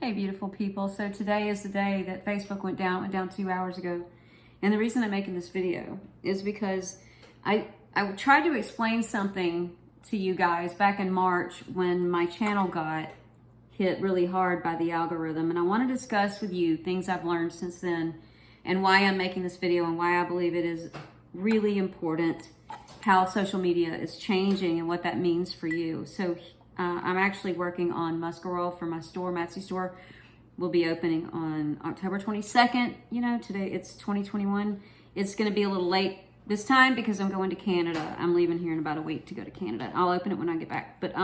Hey, beautiful people. So today is the day that Facebook went down 2 hours ago. And the reason I'm making this video is because I tried to explain something to you guys back in March when my channel got hit really hard by the algorithm. And I want to discuss with you things I've learned since then and why I'm making this video and why I believe it is really important how social media is changing and what that means for you. So I'm actually working on Muscaria for my store. Matsy store will be opening on October 22nd. You know, today it's 2021. It's going to be a little late this time because I'm going to Canada. I'm leaving here in about a week to go to Canada. I'll open it when I get back. But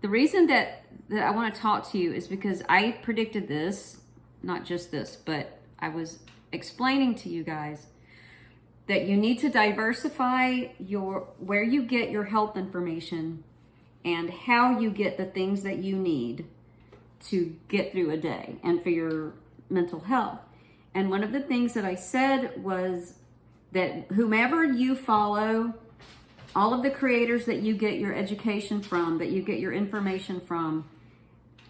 the reason that I want to talk to you is because I predicted this, not just this, but I was explaining to you guys that you need to diversify where you get your health information and how you get the things that you need to get through a day and for your mental health. And one of the things that I said was that whomever you follow, all of the creators that you get your education from, that you get your information from,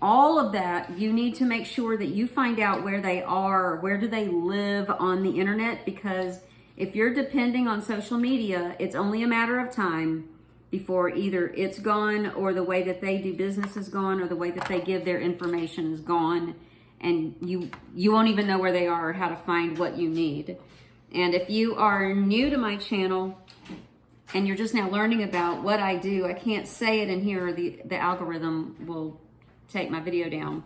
all of that, you need to make sure that you find out where they are, where do they live on the internet, because if you're depending on social media, it's only a matter of time before either it's gone or the way that they do business is gone or the way that they give their information is gone, and you won't even know where they are or how to find what you need. And if you are new to my channel and you're just now learning about what I do, I can't say it in here or the algorithm will take my video down.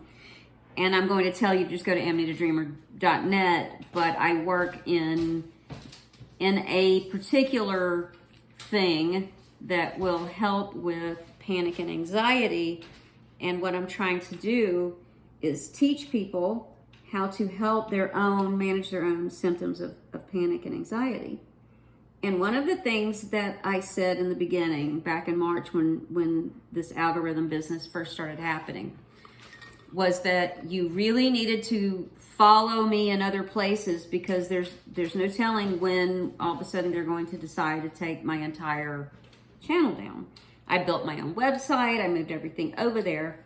And I'm going to tell you, just go to amnitadreamer.net, but I work in a particular thing that will help with panic and anxiety. And what I'm trying to do is teach people how to help manage their own symptoms of panic and anxiety. And one of the things that I said in the beginning, back in March when this algorithm business first started happening, was that you really needed to follow me in other places because there's no telling when all of a sudden they're going to decide to take my entire channel down. I built my own website. I moved everything over there.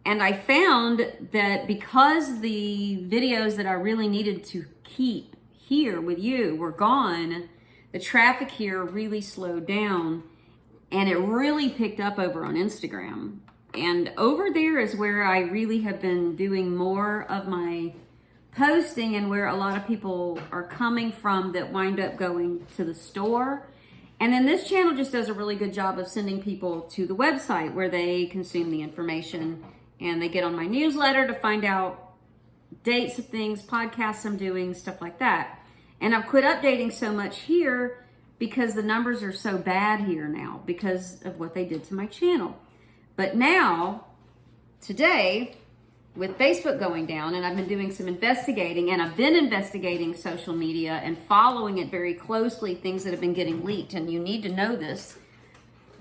And I found that because the videos that I really needed to keep here with you were gone, the traffic here really slowed down and it really picked up over on Instagram. And over there is where I really have been doing more of my posting and where a lot of people are coming from that wind up going to the store. And then this channel just does a really good job of sending people to the website where they consume the information and they get on my newsletter to find out dates of things, podcasts I'm doing, stuff like that. And I've quit updating so much here because the numbers are so bad here now because of what they did to my channel. But now, today, with Facebook going down, and I've been doing some investigating, and I've been investigating social media and following it very closely, things that have been getting leaked, and you need to know this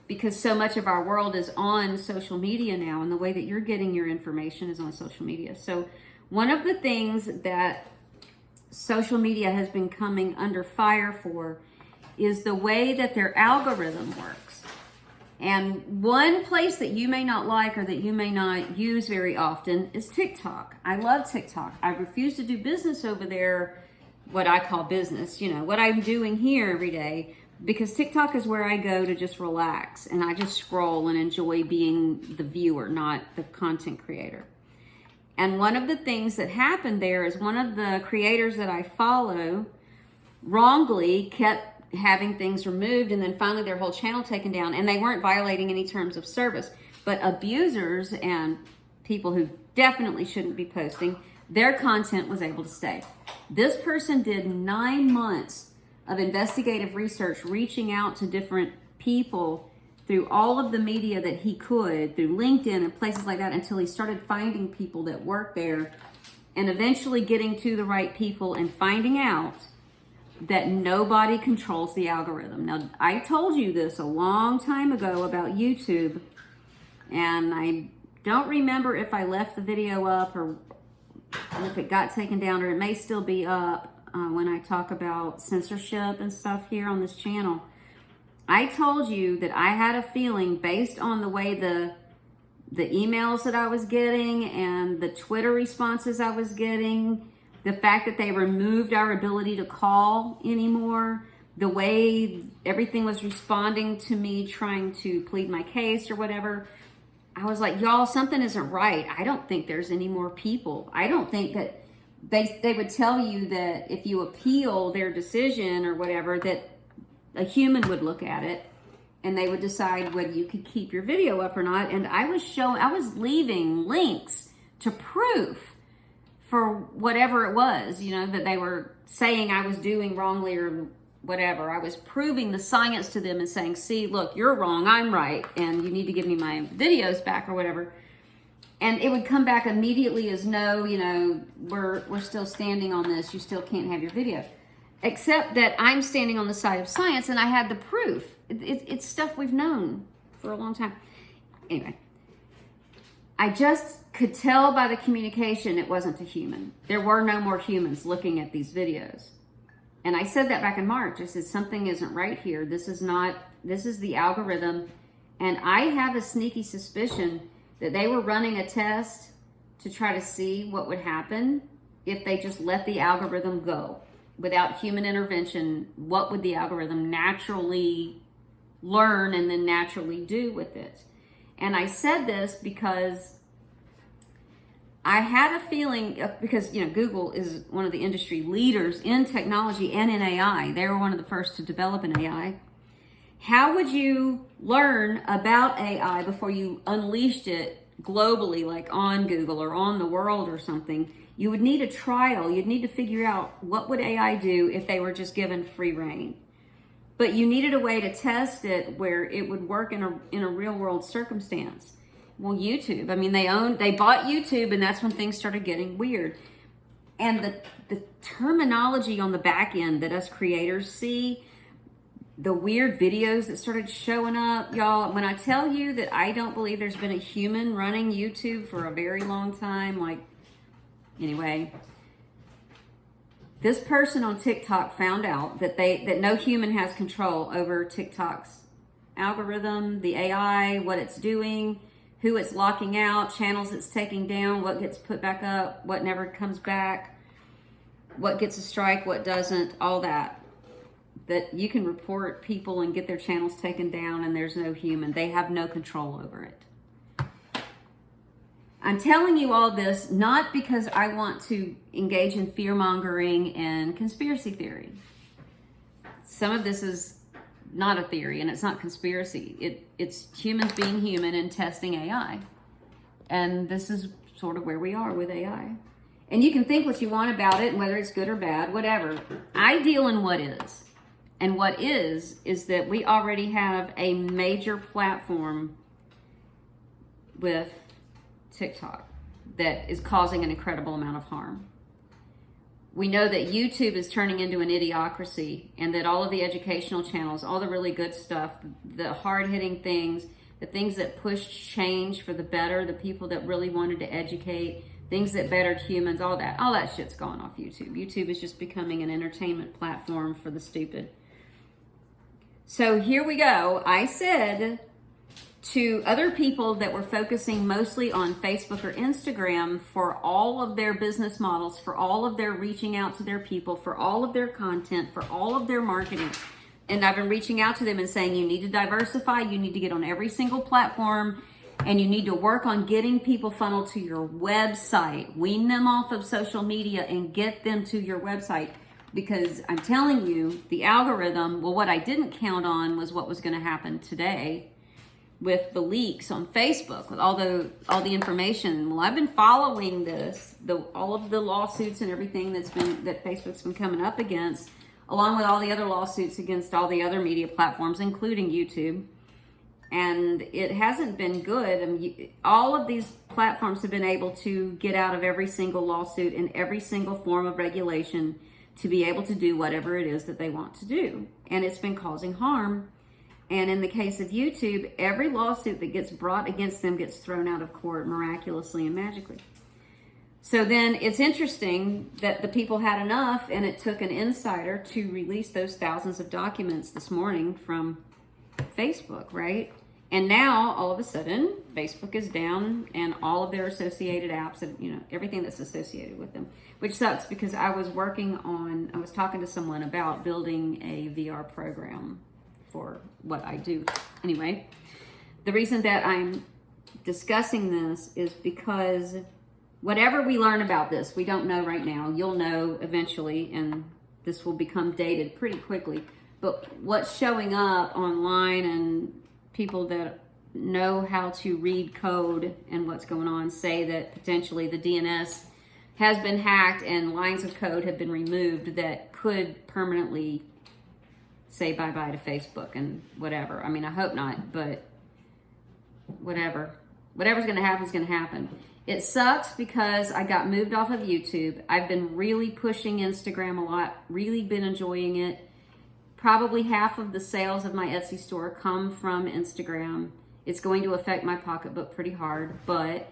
because so much of our world is on social media now, and the way that you're getting your information is on social media. So one of the things that social media has been coming under fire for is the way that their algorithm works. And one place that you may not like or that you may not use very often is TikTok. I love TikTok. I refuse to do business over there, what I call business, you know, what I'm doing here every day, because TikTok is where I go to just relax and I just scroll and enjoy being the viewer, not the content creator. And one of the things that happened there is one of the creators that I follow wrongly kept having things removed and then finally their whole channel taken down, and they weren't violating any terms of service. But abusers and people who definitely shouldn't be posting, their content was able to stay. This person did 9 months of investigative research, reaching out to different people through all of the media that he could, through LinkedIn and places like that, until he started finding people that work there and eventually getting to the right people and finding out that nobody controls the algorithm. Now, I told you this a long time ago about YouTube, and I don't remember if I left the video up or if it got taken down, or it may still be up when I talk about censorship and stuff here on this channel. I told you that I had a feeling based on the way the emails that I was getting and the Twitter responses I was getting, the fact that they removed our ability to call anymore, the way everything was responding to me trying to plead my case or whatever, I was like, y'all, something isn't right. I don't think there's any more people. I don't think that they would tell you that if you appeal their decision or whatever, that a human would look at it and they would decide whether you could keep your video up or not. And I was leaving links to proof for whatever it was, you know, that they were saying I was doing wrongly or whatever. I was proving the science to them and saying, see, look, you're wrong, I'm right, and you need to give me my videos back or whatever. And it would come back immediately as, no, you know, we're still standing on this, you still can't have your video. Except that I'm standing on the side of science and I had the proof. It's stuff we've known for a long time. Anyway, I just could tell by the communication it wasn't a human. There were no more humans looking at these videos. And I said that back in March. I said, something isn't right here. This is the algorithm. And I have a sneaky suspicion that they were running a test to try to see what would happen if they just let the algorithm go. Without human intervention, what would the algorithm naturally learn and then naturally do with it? And I said this because I had a feeling, because, you know, Google is one of the industry leaders in technology and in AI. They were one of the first to develop an AI. How would you learn about AI before you unleashed it globally, like on Google or on the world or something? You would need a trial. You'd need to figure out what would AI do if they were just given free reign. But you needed a way to test it where it would work in a real world circumstance. Well, YouTube, I mean, they bought YouTube, and that's when things started getting weird. And the terminology on the back end that us creators see, the weird videos that started showing up, y'all, when I tell you that I don't believe there's been a human running YouTube for a very long time, like, anyway, this person on TikTok found out that no human has control over TikTok's algorithm, the AI, what it's doing, who it's locking out, channels it's taking down, what gets put back up, what never comes back, what gets a strike, what doesn't, all that. That you can report people and get their channels taken down and there's no human. They have no control over it. I'm telling you all this not because I want to engage in fear-mongering and conspiracy theory. Some of this is not a theory and it's not conspiracy. It's humans being human and testing AI. And this is sort of where we are with AI. And you can think what you want about it and whether it's good or bad, whatever. I deal in what is. And what is that we already have a major platform with TikTok that is causing an incredible amount of harm. We know that YouTube is turning into an idiocracy and that all of the educational channels, all the really good stuff, the hard-hitting things, the things that pushed change for the better, the people that really wanted to educate, things that bettered humans, all that shit's gone off YouTube. YouTube is just becoming an entertainment platform for the stupid. So here we go. I said to other people that were focusing mostly on Facebook or Instagram for all of their business models, for all of their reaching out to their people, for all of their content, for all of their marketing. And I've been reaching out to them and saying, you need to diversify, you need to get on every single platform, and you need to work on getting people funneled to your website. Wean them off of social media and get them to your website. Because I'm telling you, the algorithm, well, what I didn't count on was what was going to happen today with the leaks on Facebook, with all the information. Well, I've been following this, all of the lawsuits and everything that Facebook's been coming up against, along with all the other lawsuits against all the other media platforms, including YouTube. And it hasn't been good. I mean, all of these platforms have been able to get out of every single lawsuit and every single form of regulation to be able to do whatever it is that they want to do. And it's been causing harm. And in the case of YouTube, every lawsuit that gets brought against them gets thrown out of court miraculously and magically. So then it's interesting that the people had enough, and it took an insider to release those thousands of documents this morning from Facebook, right? And now, all of a sudden, Facebook is down and all of their associated apps and, you know, everything that's associated with them, which sucks because I was talking to someone about building a VR program for what I do. Anyway, the reason that I'm discussing this is because whatever we learn about this, we don't know right now. You'll know eventually, and this will become dated pretty quickly. But what's showing up online, and people that know how to read code and what's going on say that potentially the DNS has been hacked and lines of code have been removed that could permanently say bye-bye to Facebook and whatever. I mean, I hope not, but whatever. Whatever's going to happen is going to happen. It sucks because I got moved off of YouTube. I've been really pushing Instagram a lot, really been enjoying it. Probably half of the sales of my Etsy store come from Instagram. It's going to affect my pocketbook pretty hard, but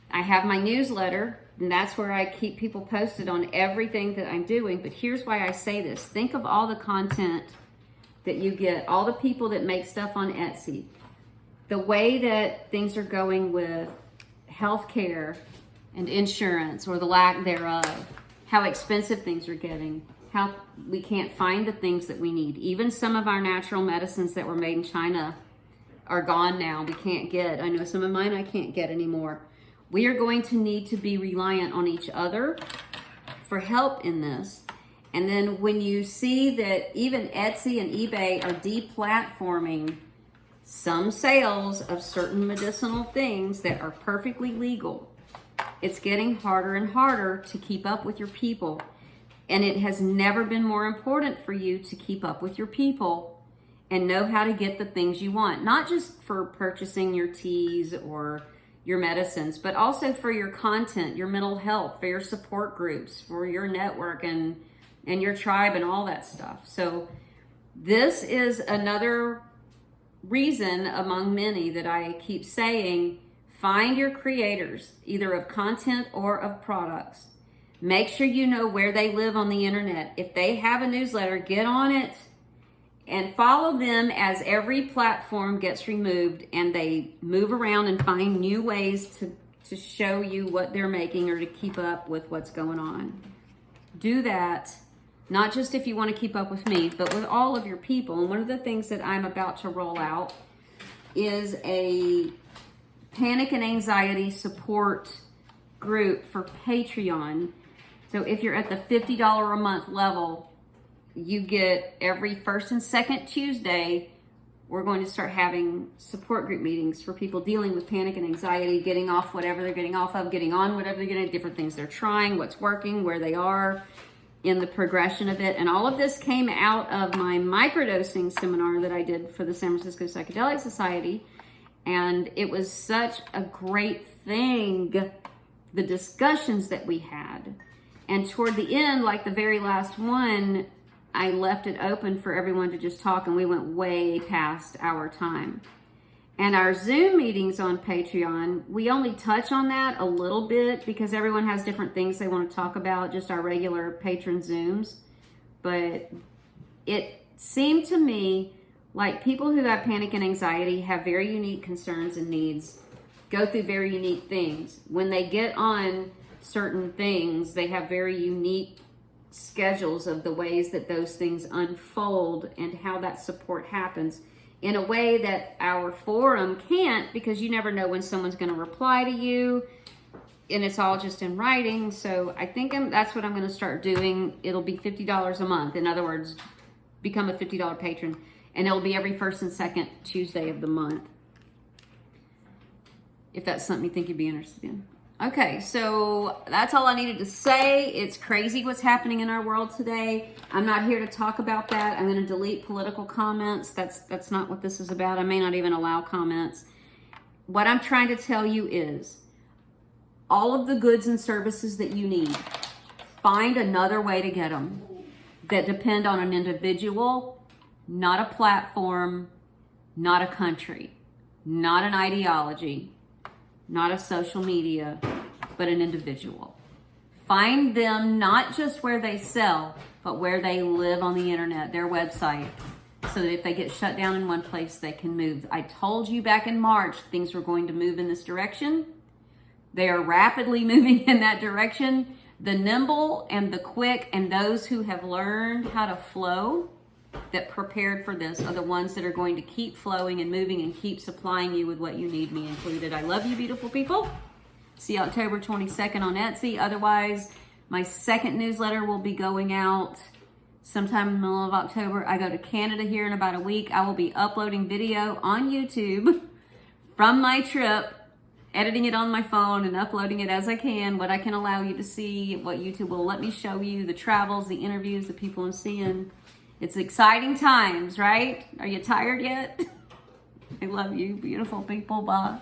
I have my newsletter, and that's where I keep people posted on everything that I'm doing. But here's why I say this. Think of all the content that you get, all the people that make stuff on Etsy, the way that things are going with healthcare and insurance, or the lack thereof, how expensive things are getting, how we can't find the things that we need. Even some of our natural medicines that were made in China are gone now. We can't get. I know some of mine I can't get anymore. We are going to need to be reliant on each other for help in this. And then when you see that even Etsy and eBay are deplatforming some sales of certain medicinal things that are perfectly legal, it's getting harder and harder to keep up with your people. And it has never been more important for you to keep up with your people and know how to get the things you want. Not just for purchasing your teas or your medicines, but also for your content, your mental health, for your support groups, for your network and your tribe and all that stuff. So this is another reason among many that I keep saying, find your creators, either of content or of products. Make sure you know where they live on the internet. If they have a newsletter, get on it and follow them as every platform gets removed and they move around and find new ways to show you what they're making or to keep up with what's going on. Do that, not just if you want to keep up with me, but with all of your people. And one of the things that I'm about to roll out is a panic and anxiety support group for Patreon. So if you're at the $50 a month level, you get every first and second Tuesday, we're going to start having support group meetings for people dealing with panic and anxiety, getting off whatever they're getting off of, getting on whatever they're getting, different things they're trying, what's working, where they are in the progression of it. And all of this came out of my microdosing seminar that I did for the San Francisco Psychedelic Society. And it was such a great thing, the discussions that we had. And toward the end, like the very last one, I left it open for everyone to just talk, and we went way past our time. And our Zoom meetings on Patreon, we only touch on that a little bit because everyone has different things they want to talk about, just our regular patron Zooms. But it seemed to me like people who have panic and anxiety have very unique concerns and needs, go through very unique things. When they get on certain things, they have very unique schedules of the ways that those things unfold and how that support happens in a way that our forum can't, because you never know when someone's going to reply to you, and it's all just in writing. So I think that's what I'm going to start doing. It'll be $50 a month. In other words, become a $50 patron, and it'll be every first and second Tuesday of the month, if that's something you think you'd be interested in. Okay, so that's all I needed to say. It's crazy what's happening in our world today. I'm not here to talk about that. I'm going to delete political comments. That's not what this is about. I may not even allow comments. What I'm trying to tell you is all of the goods and services that you need, find another way to get them that depend on an individual, not a platform, not a country, not an ideology, not a social media, but an individual. Find them not just where they sell, but where they live on the internet, their website. so that if they get shut down in one place, they can move. I told you back in March things were going to move in this direction. They are rapidly moving in that direction. The nimble and the quick and those who have learned how to flow, that prepared for this, are the ones that are going to keep flowing and moving and keep supplying you with what you need, me included. I love you, beautiful people. See you October 22nd on Etsy. Otherwise, my second newsletter will be going out sometime in the middle of October. I go to Canada here in about a week. I will be uploading video on YouTube from my trip, editing it on my phone and uploading it as I can, what I can allow you to see, what YouTube will let me show you, the travels, the interviews, the people I'm seeing. It's exciting times, right? Are you tired yet? I love you, beautiful people. Bye.